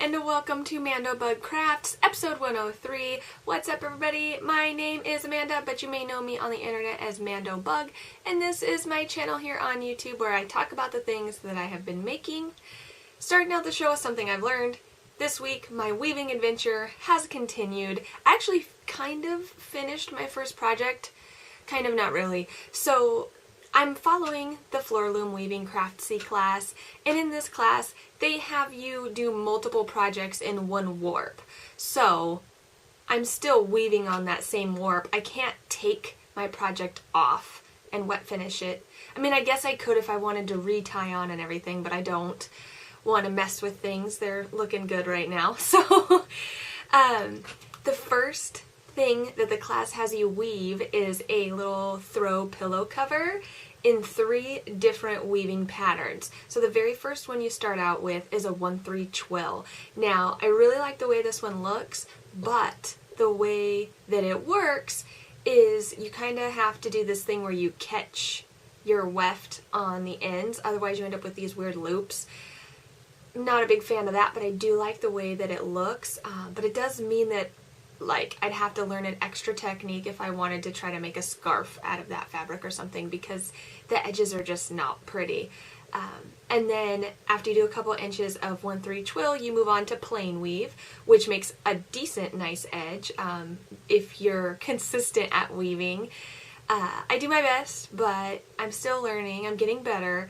and welcome to Mandobug Crafts, episode 103. What's up, everybody? My name is Amanda, but you may know me on the internet as Mandobug, and this is my channel here on YouTube where I talk about the things that I have been making. Starting out the show with something I've learned. This week, my weaving adventure has continued. I actually kind of finished my first project. Kind of, not really. So, I'm following the Floor Loom Weaving Craftsy class, and in this class, they have you do multiple projects in one warp. So, I'm still weaving on that same warp. I can't take my project off and wet finish it. I mean, I guess I could if I wanted to re-tie on and everything, but I don't want to mess with things. They're looking good right now. So, the first thing that the class has you weave is a little throw pillow cover in 3 different weaving patterns. So the very first one you start out with is a 1-3 twill. Now, I really like the way this one looks, but the way that it works is you kind of have to do this thing where you catch your weft on the ends, otherwise you end up with these weird loops. Not a big fan of that, but I do like the way that it looks, but it does mean that I'd have to learn an extra technique if I wanted to try to make a scarf out of that fabric or something, because the edges are just not pretty. And then after you do a couple inches of 1-3 twill, you move on to plain weave, which makes a decent nice edge if you're consistent at weaving. I do my best, but I'm still learning. I'm getting better.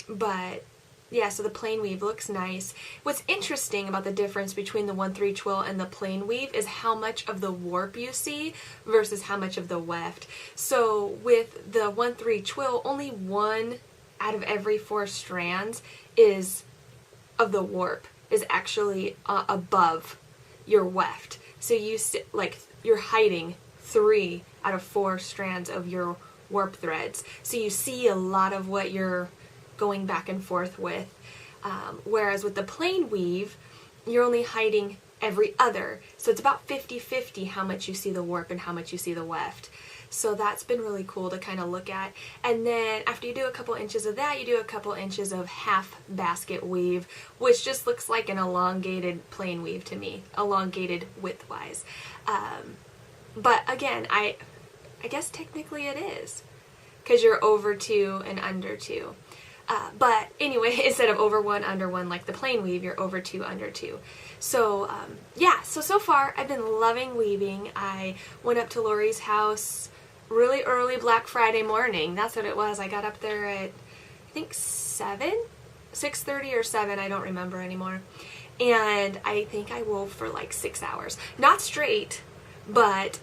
But yeah, so the plain weave looks nice. What's interesting about the difference between the 1-3 twill and the plain weave is how much of the warp you see versus how much of the weft. So with the 1-3 twill, only 1 out of every 4 strands of the warp is actually above your weft. So you're hiding 3 out of 4 strands of your warp threads. So you see a lot of what you're going back and forth with, whereas with the plain weave you're only hiding every other, so it's about 50-50 how much you see the warp and how much you see the weft. So that's been really cool to kind of look at. And then after you do a couple inches of that, you do a couple inches of half basket weave, which just looks like an elongated plain weave to me, elongated widthwise. But again, I guess technically it is, because you're over 2 and under 2. But anyway, instead of over 1, under 1 like the plain weave, you're over 2, under 2. So yeah, so far I've been loving weaving. I went up to Lori's house really early Black Friday morning. That's what it was. I got up there at, I think 6:30 or 7, I don't remember anymore. And I think I wove for like 6 hours. Not straight, but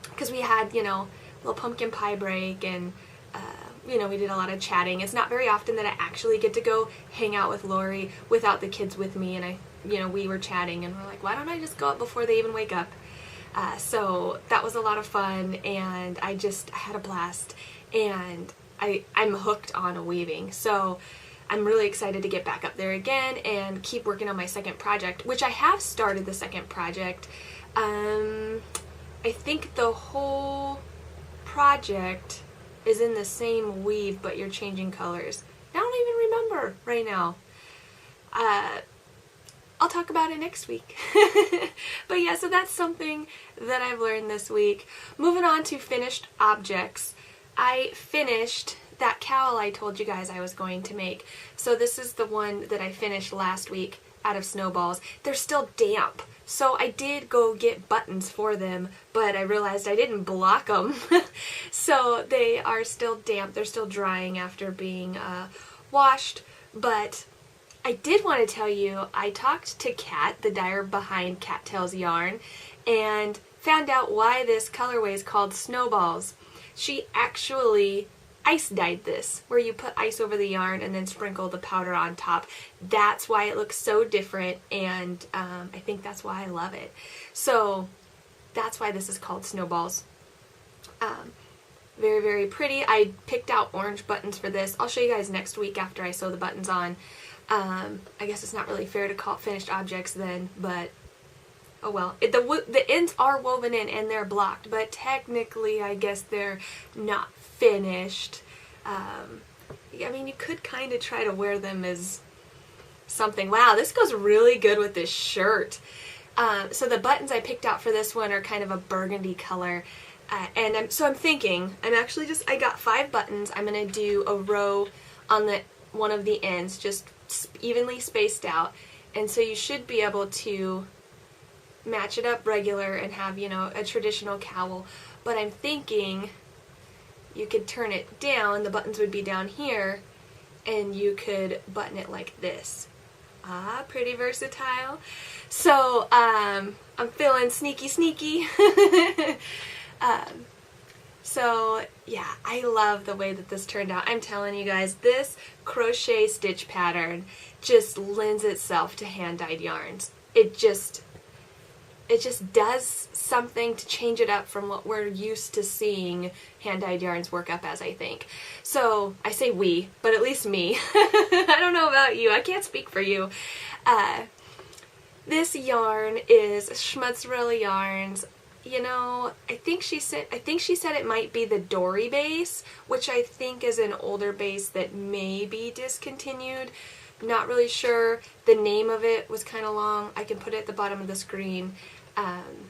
because we had, a little pumpkin pie break, and we did a lot of chatting. It's not very often that I actually get to go hang out with Lori without the kids with me, and we were chatting, and we're like, why don't I just go up before they even wake up? So that was a lot of fun, and I had a blast, and I'm hooked on weaving. So I'm really excited to get back up there again and keep working on my second project, which I have started the second project. I think the whole project is in the same weave, but you're changing colors. I don't even remember right now. I'll talk about it next week. But yeah, so that's something that I've learned this week. Moving on to finished objects. I finished that cowl I told you guys I was going to make. So this is the one that I finished last week out of snowballs. They're still damp. So I did go get buttons for them, but I realized I didn't block them. So they are still damp. They're still drying after being washed. But I did want to tell you, I talked to Kat, the dyer behind Cattails Yarn, and found out why this colorway is called Snowballs. She actually ice dyed this, where you put ice over the yarn and then sprinkle the powder on top. That's why it looks so different, and I think that's why I love it. So that's why this is called Snowballs. Very, very pretty. I picked out orange buttons for this. I'll show you guys next week after I sew the buttons on. I guess it's not really fair to call it finished objects then, but oh well. The ends are woven in and they're blocked, but technically I guess they're not finished. I mean, you could kind of try to wear them as something. Wow, this goes really good with this shirt. So the buttons I picked out for this one are kind of a burgundy color. So I'm thinking, I got 5 buttons. I'm going to do a row on one of the ends, just evenly spaced out. And so you should be able to match it up regular and have, a traditional cowl. But I'm thinking you could turn it down, the buttons would be down here, and you could button it like this. Pretty versatile. So, I'm feeling sneaky. So, yeah, I love the way that this turned out. I'm telling you guys, this crochet stitch pattern just lends itself to hand-dyed yarns. It just does something to change it up from what we're used to seeing hand-dyed yarns work up as, I think. So, I say we, but at least me. I don't know about you. I can't speak for you. This yarn is Schmutzrilla Yarns. I think she said it might be the Dory base, which I think is an older base that may be discontinued. Not really sure. The name of it was kind of long. I can put it at the bottom of the screen. And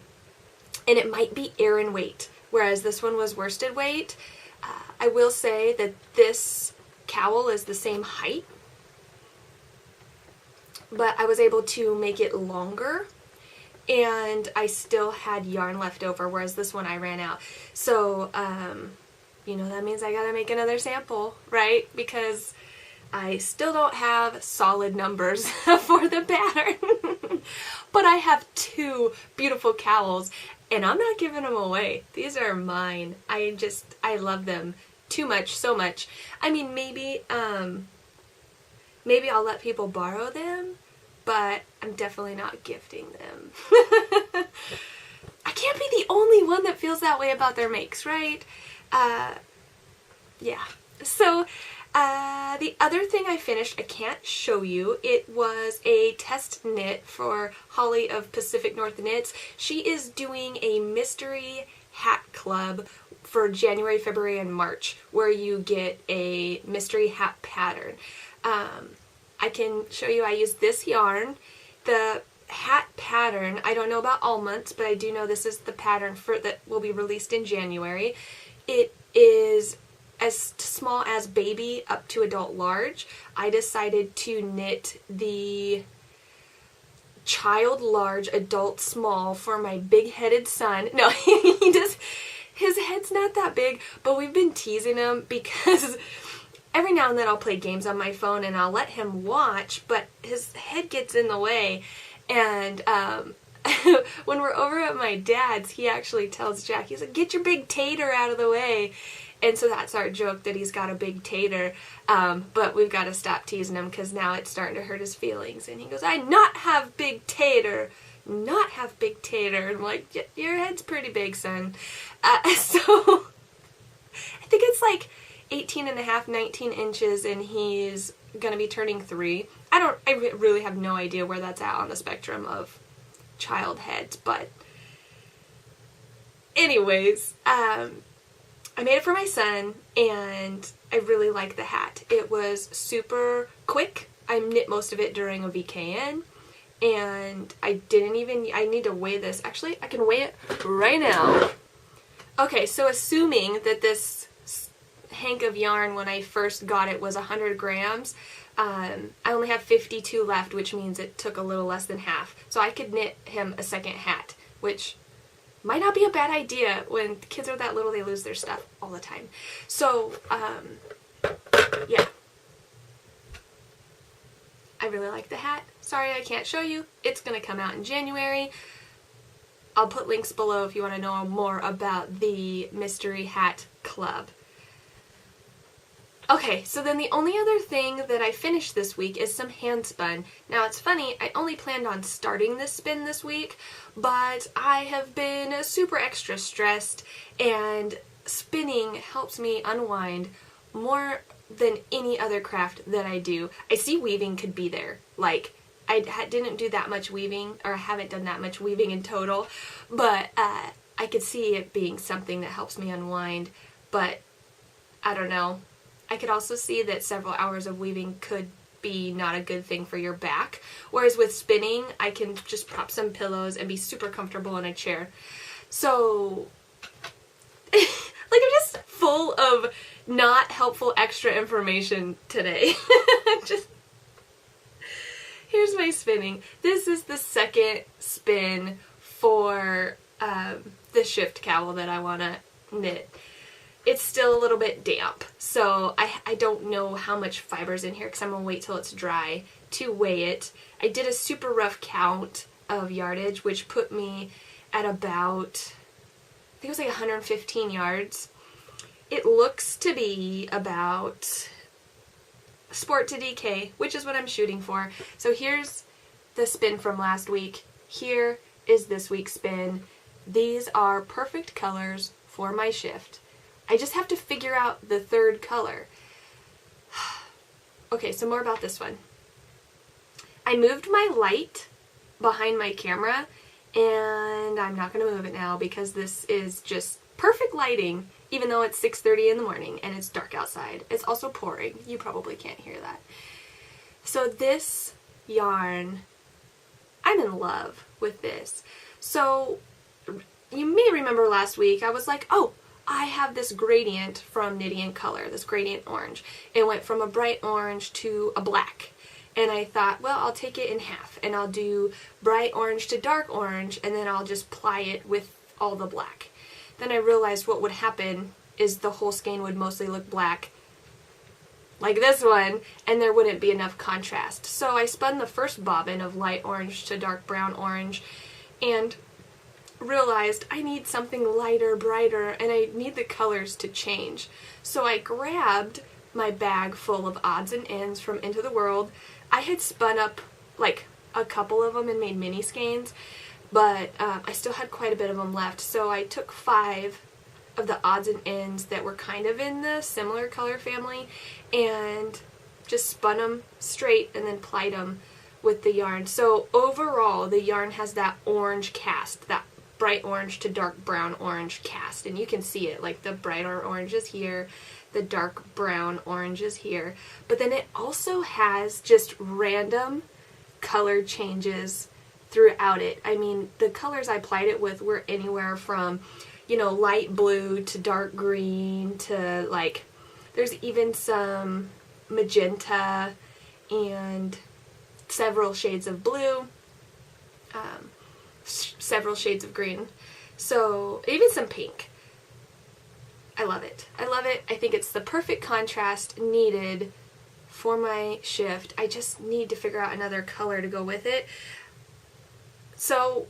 it might be Aran weight, whereas this one was worsted weight. I will say that this cowl is the same height, but I was able to make it longer, and I still had yarn left over, whereas this one I ran out. So, that means I gotta make another sample, right? Because I still don't have solid numbers for the pattern. But I have 2 beautiful cowls, and I'm not giving them away. These are mine. I love them too much, so much. I mean, maybe I'll let people borrow them, but I'm definitely not gifting them. I can't be the only one that feels that way about their makes, right? Yeah. So, the other thing I finished, I can't show you. It was a test knit for Holly of Pacific North Knits. She is doing a mystery hat club for January, February, and March, where you get a mystery hat pattern. I can show you, I used this yarn. The hat pattern, I don't know about all months, but I do know this is the pattern that will be released in January. It is as small as baby up to adult large. I decided to knit the child large, adult small for my big-headed son. No, his head's not that big, but we've been teasing him because every now and then I'll play games on my phone and I'll let him watch, but his head gets in the way. And when we're over at my dad's, he actually tells Jack, he's like, "Get your big tater out of the way." And so that's our joke, that he's got a big tater. But we've got to stop teasing him because now it's starting to hurt his feelings. And he goes, "I not have big tater. Not have big tater." And I'm like, "Your head's pretty big, son." So I think it's like 18 and a half, 19 inches, and he's going to be turning 3. I really have no idea where that's at on the spectrum of child heads, but anyways, I made it for my son, and I really like the hat. It was super quick. I knit most of it during a VKN, and I need to weigh this. Actually, I can weigh it right now. Okay, so assuming that this hank of yarn when I first got it was 100 grams, I only have 52 left, which means it took a little less than half. So I could knit him a second hat, which might not be a bad idea. When kids are that little, they lose their stuff all the time. So, yeah. I really like the hat. Sorry I can't show you. It's going to come out in January. I'll put links below if you want to know more about the Mystery Hat Club. Okay, so then the only other thing that I finished this week is some handspun. Now it's funny, I only planned on starting this spin this week, but I have been super extra stressed, and spinning helps me unwind more than any other craft that I do. I see weaving could be there. Like, I didn't do that much weaving, or I haven't done that much weaving in total, but I could see it being something that helps me unwind, but I don't know. I could also see that several hours of weaving could be not a good thing for your back. Whereas with spinning, I can just prop some pillows and be super comfortable in a chair. So, like, I'm just full of not helpful extra information today. Just, here's my spinning. This is the second spin for the shift cowl that I want to knit. It's still a little bit damp, so I don't know how much fiber's in here because I'm going to wait till it's dry to weigh it. I did a super rough count of yardage, which put me at about, I think it was like 115 yards. It looks to be about Sport to DK, which is what I'm shooting for. So here's the spin from last week. Here is this week's spin. These are perfect colors for my shift. I just have to figure out the third color. Okay, so more about this one. I moved my light behind my camera, and I'm not going to move it now because this is just perfect lighting, even though it's 6:30 in the morning and it's dark outside. It's also pouring. You probably can't hear that. So this yarn, I'm in love with this. So you may remember last week I was like, oh, I have this gradient from Knitting in Color, this gradient orange. It went from a bright orange to a black. And I thought, well, I'll take it in half and I'll do bright orange to dark orange and then I'll just ply it with all the black. Then I realized what would happen is the whole skein would mostly look black, like this one, and there wouldn't be enough contrast. So I spun the first bobbin of light orange to dark brown orange and realized I need something lighter, brighter, and I need the colors to change. So I grabbed my bag full of odds and ends from Into the World. I had spun up like a couple of them and made mini skeins, but I still had quite a bit of them left. So I took 5 of the odds and ends that were kind of in the similar color family and just spun them straight and then plied them with the yarn. So overall, the yarn has that orange cast, that bright orange to dark brown orange cast, and you can see it, like the brighter orange is here, the dark brown orange is here, but then it also has just random color changes throughout it. I mean, the colors I plied it with were anywhere from, you know, light blue to dark green to, like, there's even some magenta and several shades of blue, several shades of green, so even some pink. I love it. I love it. I think it's the perfect contrast needed for my shift. I just need to figure out another color to go with it. So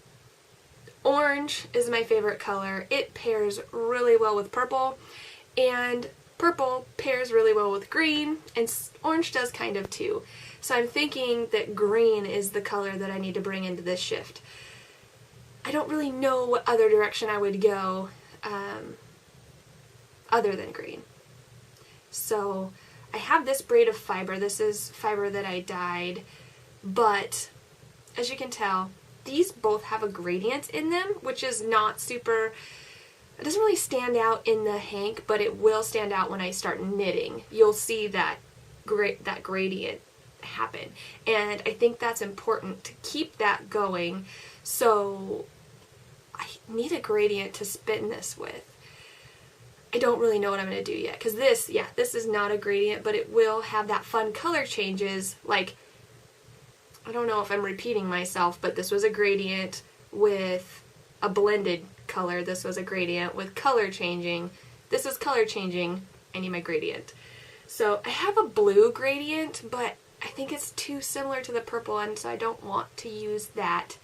orange is my favorite color. It pairs really well with purple, and purple pairs really well with green, and orange does kind of too. So I'm thinking that green is the color that I need to bring into this shift. I don't really know what other direction I would go other than green. So I have this braid of fiber. This is fiber that I dyed, but as you can tell, these both have a gradient in them, which is not super, it doesn't really stand out in the hank, but it will stand out when I start knitting. You'll see that gradient happen, and I think that's important to keep that going. So I need a gradient to spin this with. I don't really know what I'm going to do yet, because this is not a gradient, but it will have that fun color changes. Like, I don't know if I'm repeating myself, but this was a gradient with a blended color. This was a gradient with color changing. This is color changing. I need my gradient. So I have a blue gradient, but I think it's too similar to the purple, and so I don't want to use that.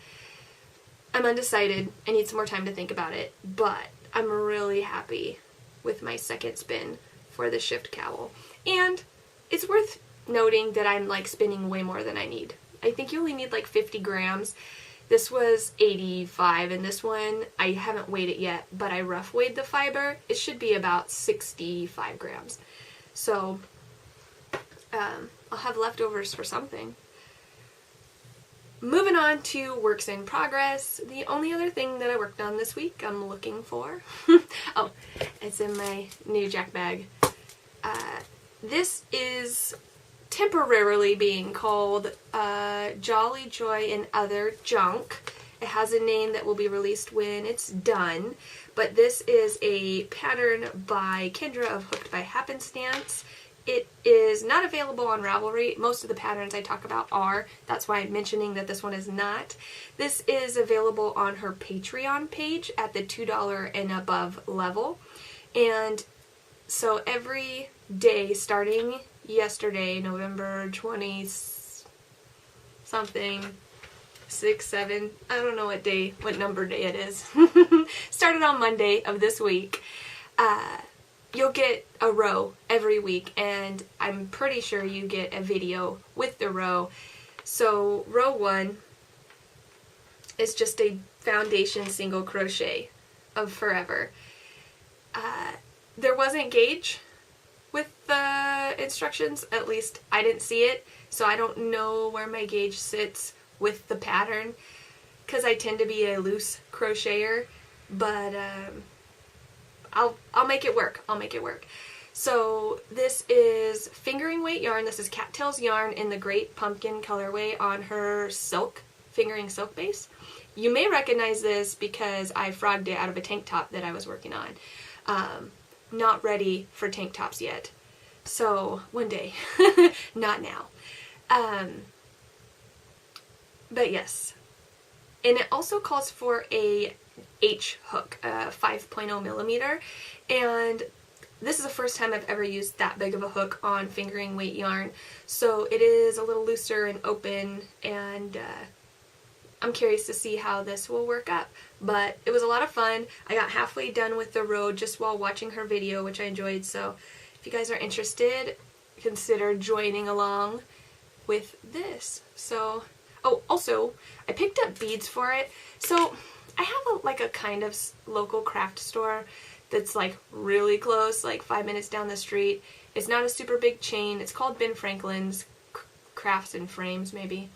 I'm undecided. I need some more time to think about it, but I'm really happy with my second spin for the shift cowl. And it's worth noting that I'm like spinning way more than I need. I think you only need like 50 grams. This was 85, and this one, I haven't weighed it yet, but I rough weighed the fiber. It should be about 65 grams. So I'll have leftovers for something. Moving on to works in progress. The only other thing that I worked on this week I'm looking for, oh, it's in my new jack bag. This is temporarily being called Jolly Joy and Other Junk. It has a name that will be released when it's done, but this is a pattern by Kendra of Hooked by Happenstance. It is not available on Ravelry. Most of the patterns I talk about are. That's why I'm mentioning that this one is not. This is available on her Patreon page at the $2 and above level. And so every day starting yesterday, November 20 something, 6, 7, I don't know what number day it is. Started on Monday of this week. You'll get a row every week, and I'm pretty sure you get a video with the row. So row 1 is just a foundation single crochet of Forever. There wasn't gauge with the instructions, at least I didn't see it, so I don't know where my gauge sits with the pattern, because I tend to be a loose crocheter, but I'll make it work. I'll make it work. So this is fingering weight yarn. This is Cattails yarn in the Great Pumpkin colorway on her silk, fingering silk base. You may recognize this because I frogged it out of a tank top that I was working on. Not ready for tank tops yet. So one day, not now. But yes. And it also calls for a H hook, 5.0 millimeter, and this is the first time I've ever used that big of a hook on fingering weight yarn, so it is a little looser and open, and I'm curious to see how this will work up. But it was a lot of fun. I got halfway done with the row just while watching her video, which I enjoyed, so if you guys are interested, consider joining along with this. So, oh, also, I picked up beads for it. So I have a kind of local craft store that's like really close, like 5 minutes down the street. It's not a super big chain. It's called Ben Franklin's Crafts and Frames, maybe.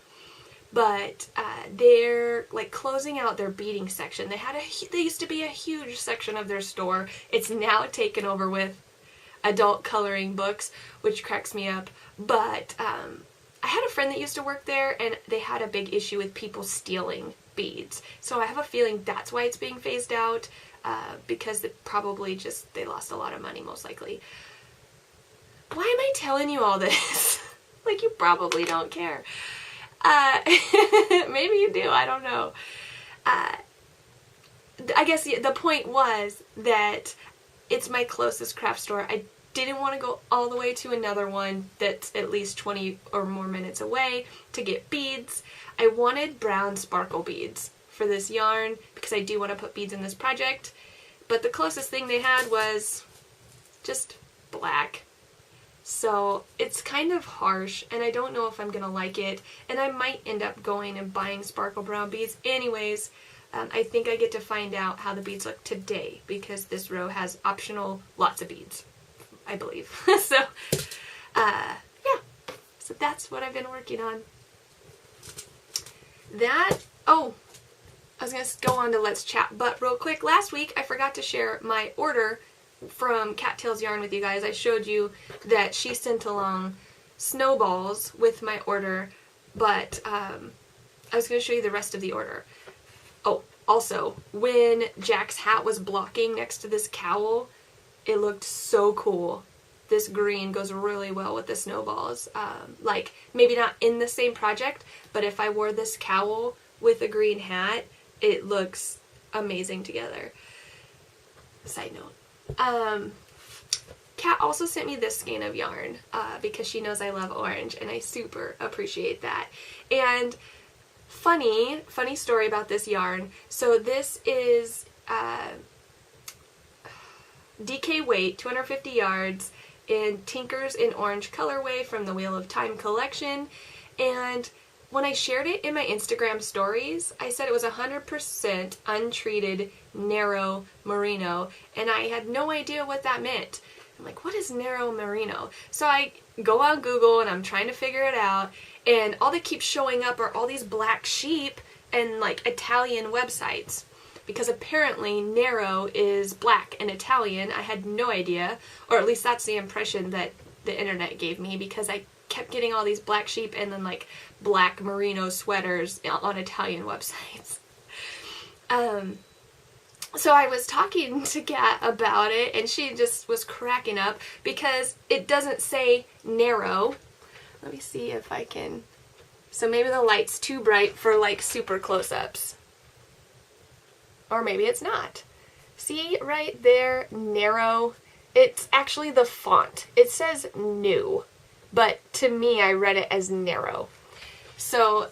But they're like closing out their beading section. They used to be a huge section of their store. It's now taken over with adult coloring books, which cracks me up. But I had a friend that used to work there, and they had a big issue with people stealing beads. So I have a feeling that's why it's being phased out, because they lost a lot of money, most likely. Why am I telling you all this? Like, you probably don't care. Maybe you do, I don't know. I guess the point was that it's my closest craft store. I didn't want to go all the way to another one that's at least 20 or more minutes away to get beads. I wanted brown sparkle beads for this yarn because I do want to put beads in this project, but the closest thing they had was just black. So it's kind of harsh, and I don't know if I'm going to like it, and I might end up going and buying sparkle brown beads. Anyways, I think I get to find out how the beads look today, because this row has optional lots of beads, I believe. So, yeah. So that's what I've been working on. Oh, I was going to go on to Let's Chat, but real quick, last week I forgot to share my order from Cattails Yarn with you guys. I showed you that she sent along snowballs with my order, but I was going to show you the rest of the order. Oh, also, when Jack's hat was blocking next to this cowl, it looked so cool. This green goes really well with the snowballs. Like, maybe not in the same project, but if I wore this cowl with a green hat, it looks amazing together. Side note. Kat also sent me this skein of yarn because she knows I love orange, and I super appreciate that. And funny story about this yarn. So this is DK weight, 250 yards, in Tinkers in Orange colorway from the Wheel of Time collection. And when I shared it in my Instagram stories, I said it was 100% untreated narrow merino, and I had no idea what that meant. I'm like, what is narrow merino? So I go on Google and I'm trying to figure it out, and all that keeps showing up are all these black sheep and like Italian websites, because apparently narrow is black and Italian. I had no idea, or at least that's the impression that the internet gave me, because I kept getting all these black sheep and then like black merino sweaters on Italian websites. So I was talking to Kat about it, and she just was cracking up because it doesn't say narrow. Let me see if I can... So maybe the light's too bright for like super close-ups. Or maybe it's not. See right there, narrow? It's actually the font. It says new, but to me I read it as narrow. So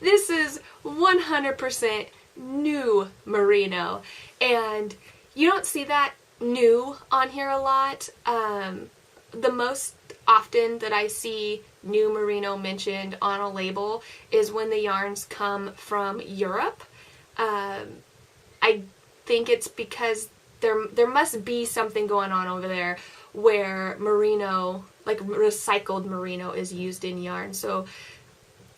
this is 100% new merino, and you don't see that new on here a lot. The most often that I see new merino mentioned on a label is when the yarns come from Europe. I think it's because there must be something going on over there where merino, like recycled merino, is used in yarn. So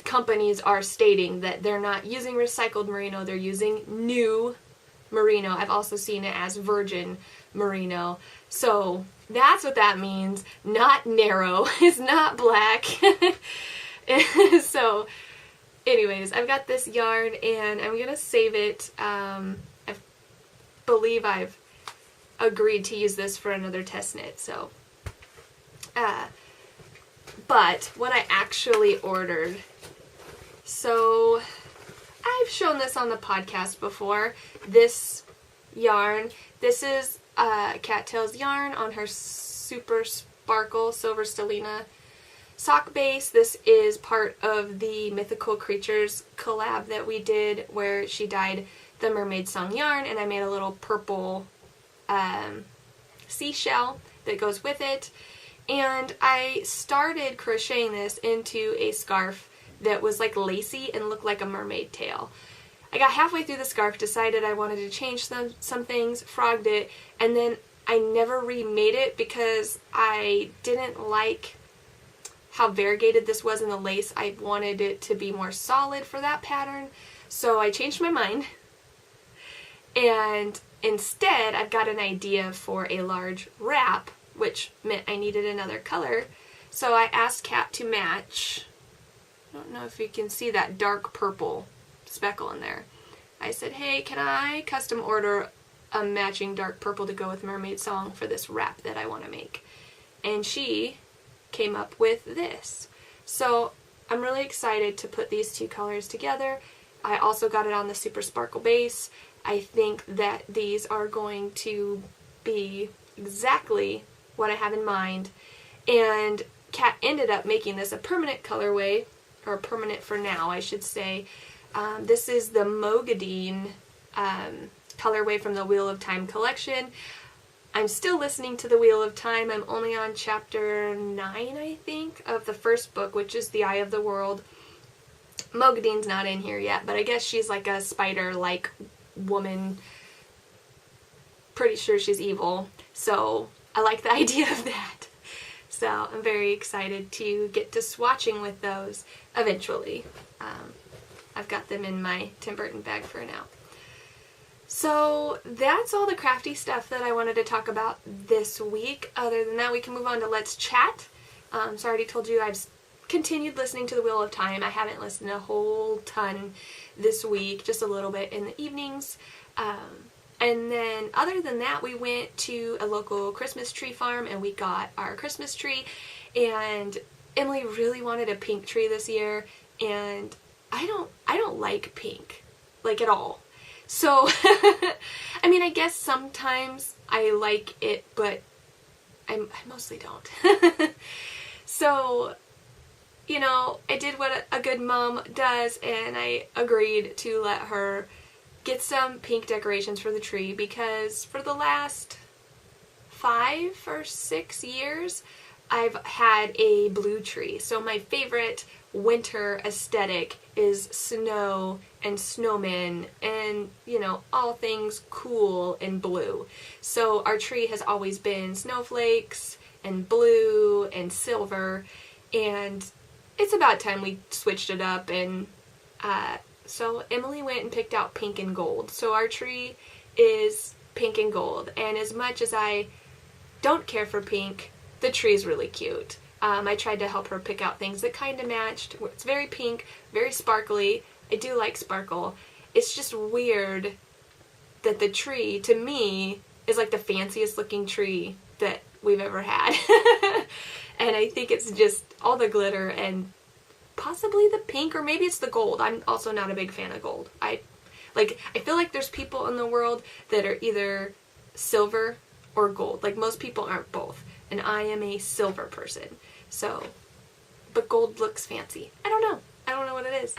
companies are stating that they're not using recycled merino, they're using new merino. I've also seen it as virgin merino. So that's what that means. Not narrow. It's not black. So anyways, I've got this yarn and I'm going to save it. I believe I've agreed to use this for another test knit. So, but what I actually ordered... So, I've shown this on the podcast before, this yarn. This is Cattail's yarn on her Super Sparkle Silver Stellina sock base. This is part of the Mythical Creatures collab that we did where she dyed the Mermaid Song yarn and I made a little purple seashell that goes with it. And I started crocheting this into a scarf that was like lacy and looked like a mermaid tail. I got halfway through the scarf, decided I wanted to change some things, frogged it, and then I never remade it because I didn't like how variegated this was in the lace. I wanted it to be more solid for that pattern, so I changed my mind. And instead, I've got an idea for a large wrap, which meant I needed another color. So I asked Kat to match. I don't know if you can see that dark purple speckle in there. I said, hey, can I custom order a matching dark purple to go with Mermaid Song for this wrap that I want to make? And she came up with this. So I'm really excited to put these two colors together. I also got it on the Super Sparkle base. I think that these are going to be exactly what I have in mind. And Kat ended up making this a permanent colorway, or permanent for now, I should say. This is the Mogadine colorway from the Wheel of Time collection. I'm still listening to the Wheel of Time. I'm only on chapter 9, I think, of the first book, which is The Eye of the World. Mogadine's not in here yet, but I guess she's like a spider-like woman. Pretty sure she's evil, so I like the idea of that. So I'm very excited to get to swatching with those eventually. I've got them in my Tim Burton bag for now. So that's all the crafty stuff that I wanted to talk about this week. Other than that, we can move on to Let's Chat. So I already told you I've continued listening to the Wheel of Time. I haven't listened a whole ton this week, just a little bit in the evenings. And then other than that, we went to a local Christmas tree farm and we got our Christmas tree. And Emily really wanted a pink tree this year, and I don't like pink, like at all. So, I mean, I guess sometimes I like it, but I mostly don't. So, you know, I did what a good mom does, and I agreed to let her get some pink decorations for the tree, because for the last 5 or 6 years, I've had a blue tree. So my favorite winter aesthetic is snow and snowmen and, you know, all things cool and blue. So our tree has always been snowflakes and blue and silver, and it's about time we switched it up. And so Emily went and picked out pink and gold. So our tree is pink and gold, and as much as I don't care for pink, the tree's really cute. I tried to help her pick out things that kind of matched. It's very pink, very sparkly. I do like sparkle. It's just weird that the tree, to me, is like the fanciest looking tree that we've ever had. And I think it's just all the glitter and possibly the pink, or maybe it's the gold. I'm also not a big fan of gold. I feel like there's people in the world that are either silver or gold. Like, most people aren't both. And I am a silver person. So, but gold looks fancy. I don't know. I don't know what it is.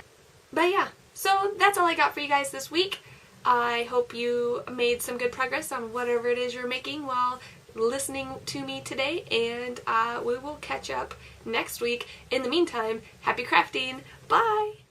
But yeah, so that's all I got for you guys this week. I hope you made some good progress on whatever it is you're making while listening to me today, and we will catch up next week. In the meantime, happy crafting! Bye!